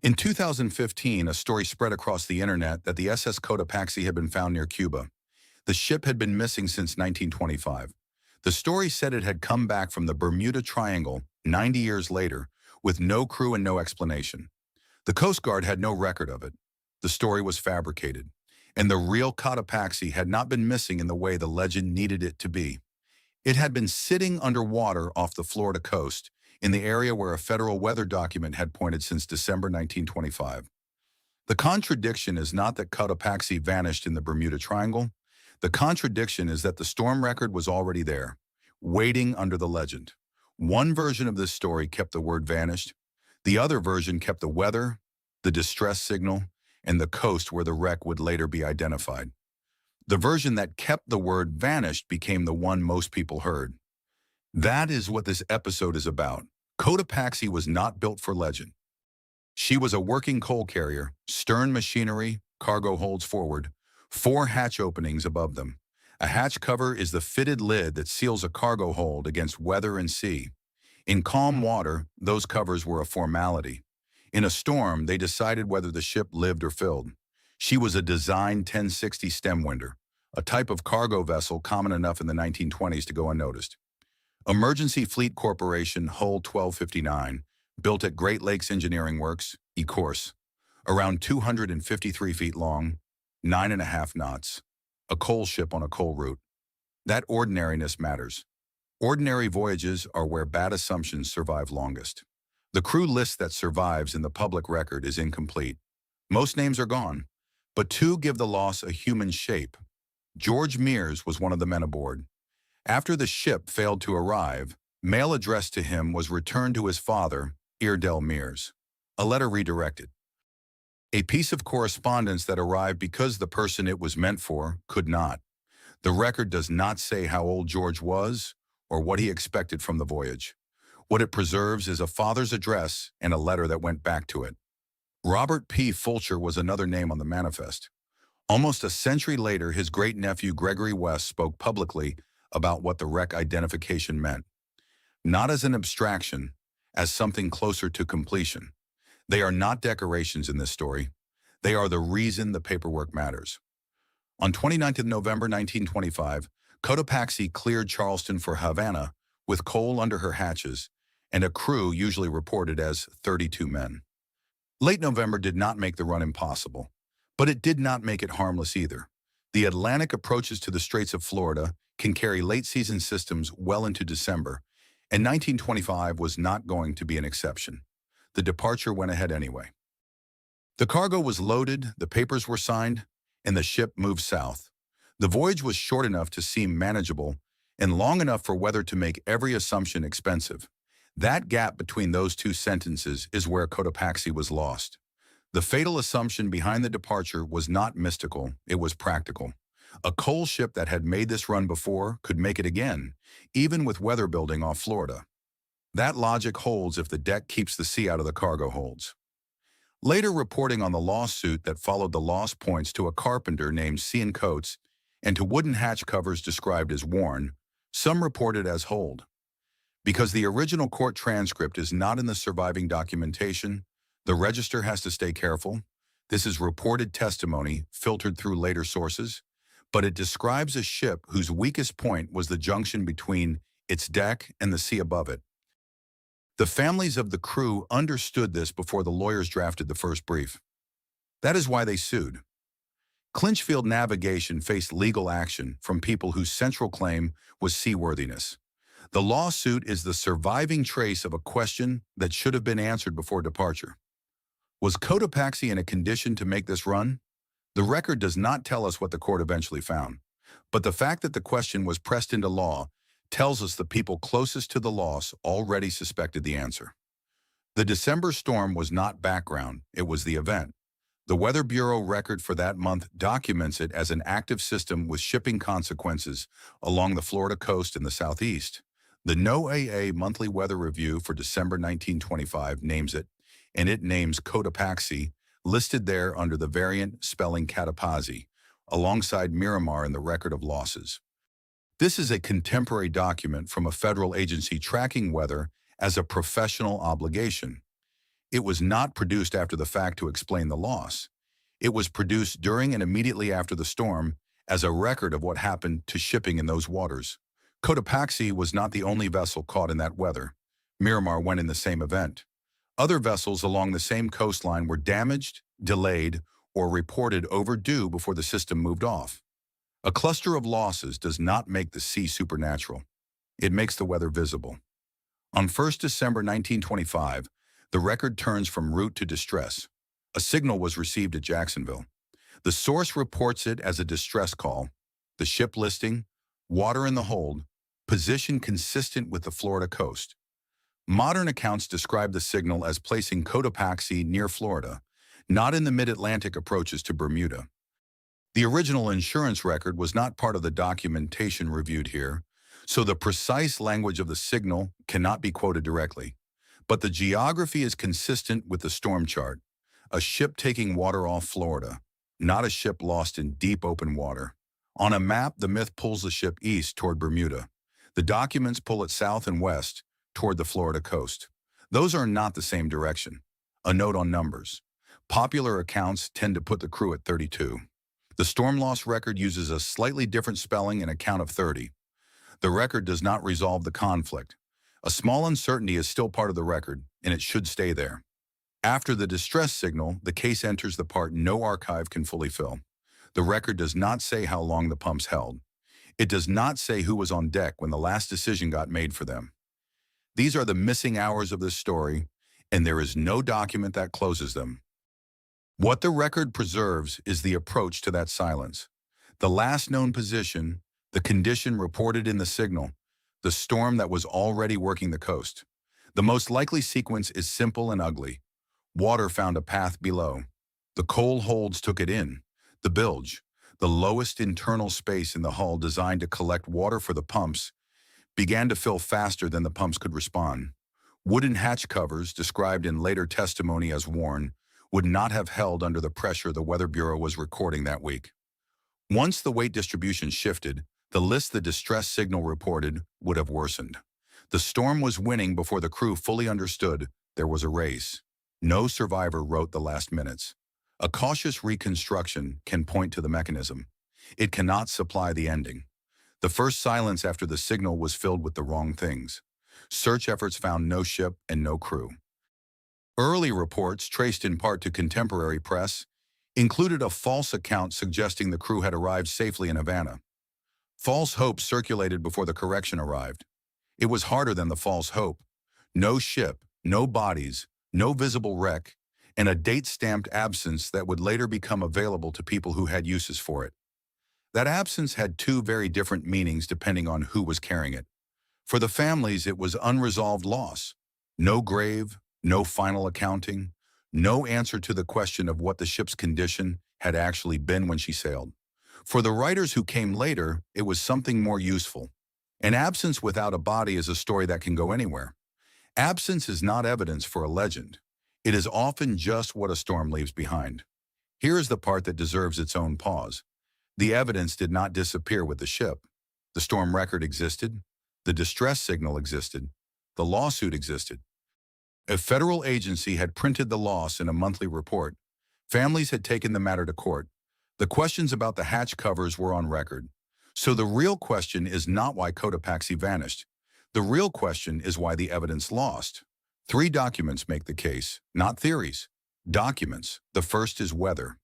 In 2015, a story spread across the internet that the SS Cotopaxi had been found near Cuba. The ship had been missing since 1925. The story said it had come back from the Bermuda Triangle 90 years later with no crew and no explanation. The Coast Guard had no record of it. The story was fabricated, and the real Cotopaxi had not been missing in the way the legend needed it to be. It had been sitting underwater off the Florida coast, in the area where a federal weather document had pointed since December 1925. The contradiction is not that Cotopaxi vanished in the Bermuda Triangle. The contradiction is that the storm record was already there, waiting under the legend. One version of this story kept the word vanished. The other version kept the weather, the distress signal, and the coast where the wreck would later be identified. The version that kept the word vanished became the one most people heard. That is what this episode is about. Cotopaxi was not built for legend. She was a working coal carrier, stern machinery, cargo holds forward, 4 hatch openings above them. A hatch cover is the fitted lid that seals a cargo hold against weather and sea. In calm water, those covers were a formality. In a storm, they decided whether the ship lived or filled. She was a design 1060 stem winder, a type of cargo vessel common enough in the 1920s to go unnoticed. Emergency Fleet Corporation, Hull 1259, built at Great Lakes Engineering Works, E-Course, around 253 feet long, 9.5 knots, a coal ship on a coal route. That ordinariness matters. Ordinary voyages are where bad assumptions survive longest. The crew list that survives in the public record is incomplete. Most names are gone, but 2 give the loss a human shape. George Mears was one of the men aboard. After the ship failed to arrive, mail addressed to him was returned to his father, Iredell Mears. A letter redirected. A piece of correspondence that arrived because the person it was meant for could not. The record does not say how old George was or what he expected from the voyage. What it preserves is a father's address and a letter that went back to it. Robert P. Fulcher was another name on the manifest. Almost a century later, his great-nephew Gregory West spoke publicly about what the wreck identification meant. Not as an abstraction, as something closer to completion. They are not decorations in this story. They are the reason the paperwork matters. On 29th of November 1925, Cotopaxi cleared Charleston for Havana with coal under her hatches and a crew usually reported as 32 men. Late November did not make the run impossible, but it did not make it harmless either. The Atlantic approaches to the Straits of Florida can carry late-season systems well into December, and 1925 was not going to be an exception. The departure went ahead anyway. The cargo was loaded, the papers were signed, and the ship moved south. The voyage was short enough to seem manageable and long enough for weather to make every assumption expensive. That gap between those 2 sentences is where Cotopaxi was lost. The fatal assumption behind the departure was not mystical, it was practical. A coal ship that had made this run before could make it again, even with weather building off Florida. That logic holds if the deck keeps the sea out of the cargo holds. Later reporting on the lawsuit that followed the loss points to a carpenter named C. Coates and to wooden hatch covers described as worn, some reported as hold. Because the original court transcript is not in the surviving documentation, the register has to stay careful. This is reported testimony filtered through later sources, but it describes a ship whose weakest point was the junction between its deck and the sea above it. The families of the crew understood this before the lawyers drafted the first brief. That is why they sued. Clinchfield Navigation faced legal action from people whose central claim was seaworthiness. The lawsuit is the surviving trace of a question that should have been answered before departure. Was Cotopaxi in a condition to make this run? The record does not tell us what the court eventually found, but the fact that the question was pressed into law tells us the people closest to the loss already suspected the answer. The December storm was not background, it was the event. The Weather Bureau record for that month documents it as an active system with shipping consequences along the Florida coast and the southeast. The NOAA Monthly Weather Review for December 1925 names it, and it names Cotopaxi, listed there under the variant spelling Cotopaxi, alongside Miramar in the record of losses. This is a contemporary document from a federal agency tracking weather as a professional obligation. It was not produced after the fact to explain the loss. It was produced during and immediately after the storm as a record of what happened to shipping in those waters. Cotopaxi was not the only vessel caught in that weather. Miramar went in the same event. Other vessels along the same coastline were damaged, delayed, or reported overdue before the system moved off. A cluster of losses does not make the sea supernatural. It makes the weather visible. On 1st December 1925, the record turns from route to distress. A signal was received at Jacksonville. The source reports it as a distress call. The ship listing, water in the hold, position consistent with the Florida coast. Modern accounts describe the signal as placing Cotopaxi near Florida, not in the mid-Atlantic approaches to Bermuda. The original insurance record was not part of the documentation reviewed here, so the precise language of the signal cannot be quoted directly. But the geography is consistent with the storm chart. A ship taking water off Florida, not a ship lost in deep open water. On a map, the myth pulls the ship east toward Bermuda. The documents pull it south and west toward the Florida coast. Those are not the same direction. A note on numbers. Popular accounts tend to put the crew at 32. The storm loss record uses a slightly different spelling and a count of 30. The record does not resolve the conflict. A small uncertainty is still part of the record, and it should stay there. After the distress signal, the case enters the part no archive can fully fill. The record does not say how long the pumps held. It does not say who was on deck when the last decision got made for them. These are the missing hours of this story, and there is no document that closes them. What the record preserves is the approach to that silence. The last known position, the condition reported in the signal, the storm that was already working the coast. The most likely sequence is simple and ugly. Water found a path below. The coal holds took it in. The bilge, the lowest internal space in the hull designed to collect water for the pumps, began to fill faster than the pumps could respond. Wooden hatch covers, described in later testimony as worn, would not have held under the pressure the Weather Bureau was recording that week. Once the weight distribution shifted, the list the distress signal reported would have worsened. The storm was winning before the crew fully understood there was a race. No survivor wrote the last minutes. A cautious reconstruction can point to the mechanism. It cannot supply the ending. The first silence after the signal was filled with the wrong things. Search efforts found no ship and no crew. Early reports, traced in part to contemporary press, included a false account suggesting the crew had arrived safely in Havana. False hope circulated before the correction arrived. It was harder than the false hope. No ship, no bodies, no visible wreck, and a date-stamped absence that would later become available to people who had uses for it. That absence had two very different meanings depending on who was carrying it. For the families, it was unresolved loss. No grave, no final accounting, no answer to the question of what the ship's condition had actually been when she sailed. For the writers who came later, it was something more useful. An absence without a body is a story that can go anywhere. Absence is not evidence for a legend. It is often just what a storm leaves behind. Here is the part that deserves its own pause. The evidence did not disappear with the ship. The storm record existed. The distress signal existed. The lawsuit existed. A federal agency had printed the loss in a monthly report. Families had taken the matter to court. The questions about the hatch covers were on record. So the real question is not why Cotopaxi vanished. The real question is why the evidence lost. 3 documents make the case, not theories. Documents. The first is weather.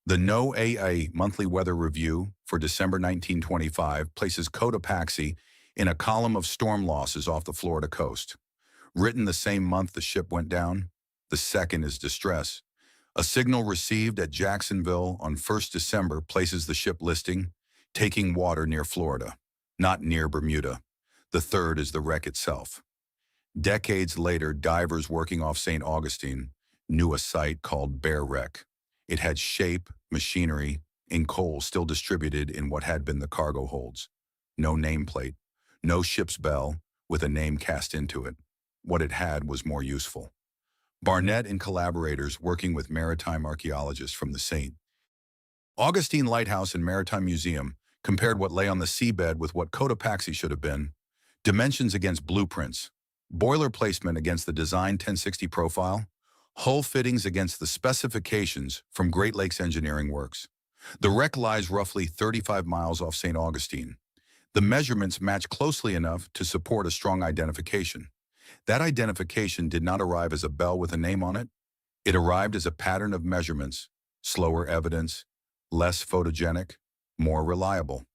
The NOAA Monthly Weather Review for December 1925 places Cotopaxi in a column of storm losses off the Florida coast. Written the same month the ship went down. The second is distress. A signal received at Jacksonville on 1st December places the ship listing, taking water near Florida, not near Bermuda. The third is the wreck itself. Decades later, divers working off St. Augustine knew a site called Bear Wreck. It had shape, machinery, and coal still distributed in what had been the cargo holds. No nameplate, no ship's bell with a name cast into it. What it had was more useful. Barnett and collaborators working with maritime archaeologists from the St. Augustine Lighthouse and Maritime Museum compared what lay on the seabed with what Cotopaxi should have been. Dimensions against blueprints. Boiler placement against the design 1060 profile. Hull fittings against the specifications from Great Lakes Engineering Works. The wreck lies roughly 35 miles off St. Augustine. The measurements match closely enough to support a strong identification. That identification did not arrive as a bell with a name on it. It arrived as a pattern of measurements, slower evidence, less photogenic, more reliable.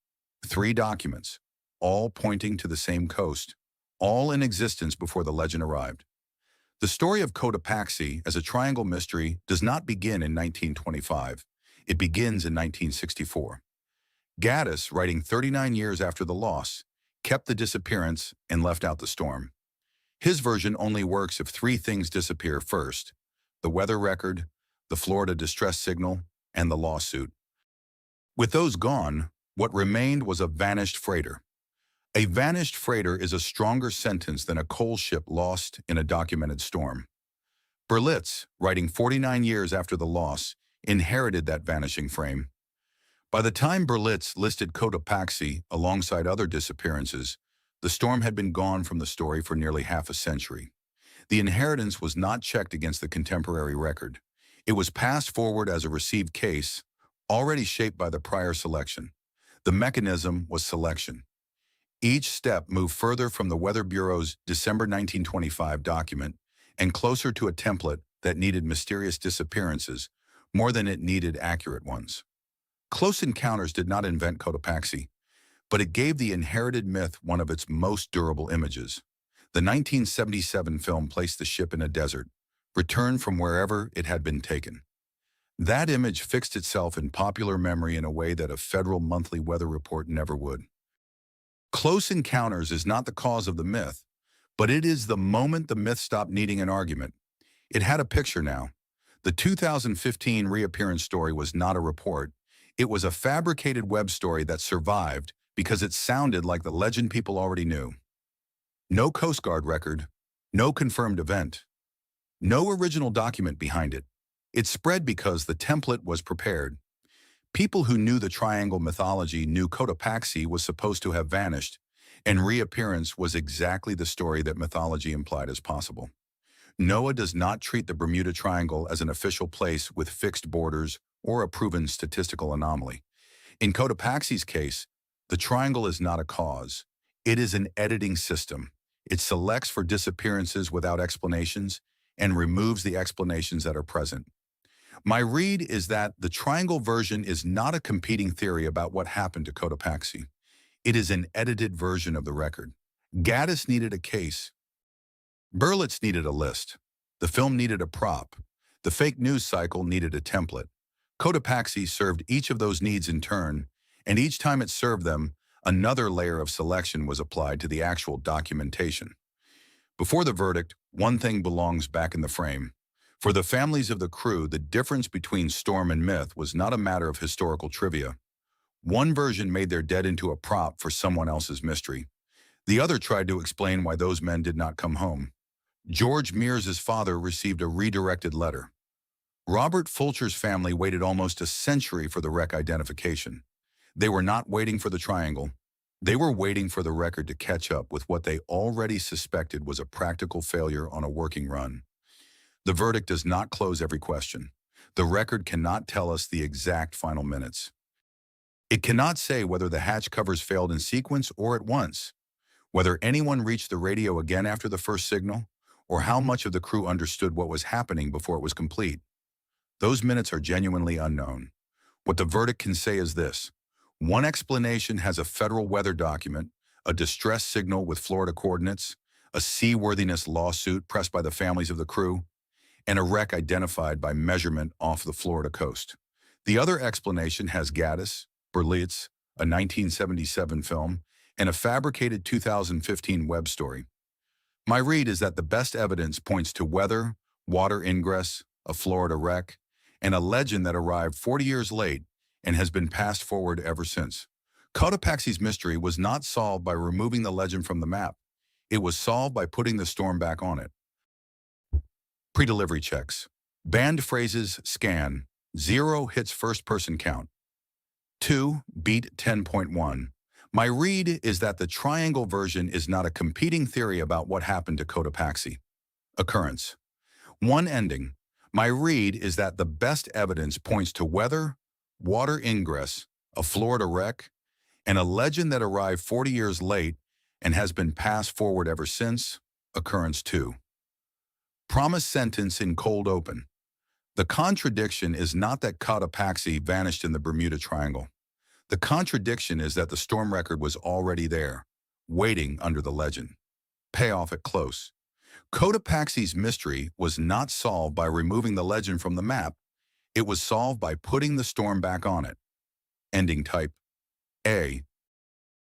3 documents, all pointing to the same coast, all in existence before the legend arrived. The story of Cotopaxi as a triangle mystery does not begin in 1925. It begins in 1964. Gaddis, writing 39 years after the loss, kept the disappearance and left out the storm. His version only works if 3 things disappear first: the weather record, the Florida distress signal, and the lawsuit. With those gone, what remained was a vanished freighter. A vanished freighter is a stronger sentence than a coal ship lost in a documented storm. Berlitz, writing 49 years after the loss, inherited that vanishing frame. By the time Berlitz listed Cotopaxi alongside other disappearances, the storm had been gone from the story for nearly half a century. The inheritance was not checked against the contemporary record. It was passed forward as a received case, already shaped by the prior selection. The mechanism was selection. Each step moved further from the Weather Bureau's December 1925 document and closer to a template that needed mysterious disappearances more than it needed accurate ones. Close Encounters did not invent Cotopaxi, but it gave the inherited myth one of its most durable images. The 1977 film placed the ship in a desert, returned from wherever it had been taken. That image fixed itself in popular memory in a way that a federal monthly weather report never would. Close Encounters is not the cause of the myth, but it is the moment the myth stopped needing an argument. It had a picture now. The 2015 reappearance story was not a report. It was a fabricated web story that survived because it sounded like the legend people already knew. No Coast Guard record, no confirmed event, no original document behind it. It spread because the template was prepared. People who knew the triangle mythology knew Cotopaxi was supposed to have vanished, and reappearance was exactly the story that mythology implied as possible. NOAA does not treat the Bermuda Triangle as an official place with fixed borders or a proven statistical anomaly. In Cotopaxi's case, the triangle is not a cause. It is an editing system. It selects for disappearances without explanations and removes the explanations that are present. My read is that the triangle version is not a competing theory about what happened to Cotopaxi. It is an edited version of the record. Gaddis needed a case. Berlitz needed a list. The film needed a prop. The fake news cycle needed a template. Cotopaxi served each of those needs in turn, and each time it served them, another layer of selection was applied to the actual documentation. Before the verdict, one thing belongs back in the frame. For the families of the crew, the difference between storm and myth was not a matter of historical trivia. One version made their dead into a prop for someone else's mystery. The other tried to explain why those men did not come home. George Mears's father received a redirected letter. Robert Fulcher's family waited almost a century for the wreck identification. They were not waiting for the triangle. They were waiting for the record to catch up with what they already suspected was a practical failure on a working run. The verdict does not close every question. The record cannot tell us the exact final minutes. It cannot say whether the hatch covers failed in sequence or at once, whether anyone reached the radio again after the first signal, or how much of the crew understood what was happening before it was complete. Those minutes are genuinely unknown. What the verdict can say is this: one explanation has a federal weather document, a distress signal with Florida coordinates, a seaworthiness lawsuit pressed by the families of the crew, and a wreck identified by measurement off the Florida coast. The other explanation has Gaddis, Berlitz, a 1977 film, and a fabricated 2015 web story. My read is that the best evidence points to weather, water ingress, a Florida wreck, and a legend that arrived 40 years late and has been passed forward ever since. Cotopaxi's mystery was not solved by removing the legend from the map. It was solved by putting the storm back on it. Pre-delivery checks. Banned phrases scan. 0 hits first person count. 2 beat 10.1. My read is that the triangle version is not a competing theory about what happened to Cotopaxi. Occurrence. 1 ending. My read is that the best evidence points to weather, water ingress, a Florida wreck, and a legend that arrived 40 years late and has been passed forward ever since. Occurrence 2. Promised sentence in cold open. The contradiction is not that Cotopaxi vanished in the Bermuda Triangle. The contradiction is that the storm record was already there, waiting under the legend. Payoff at close. Cotopaxi's mystery was not solved by removing the legend from the map. It was solved by putting the storm back on it. Ending type. A.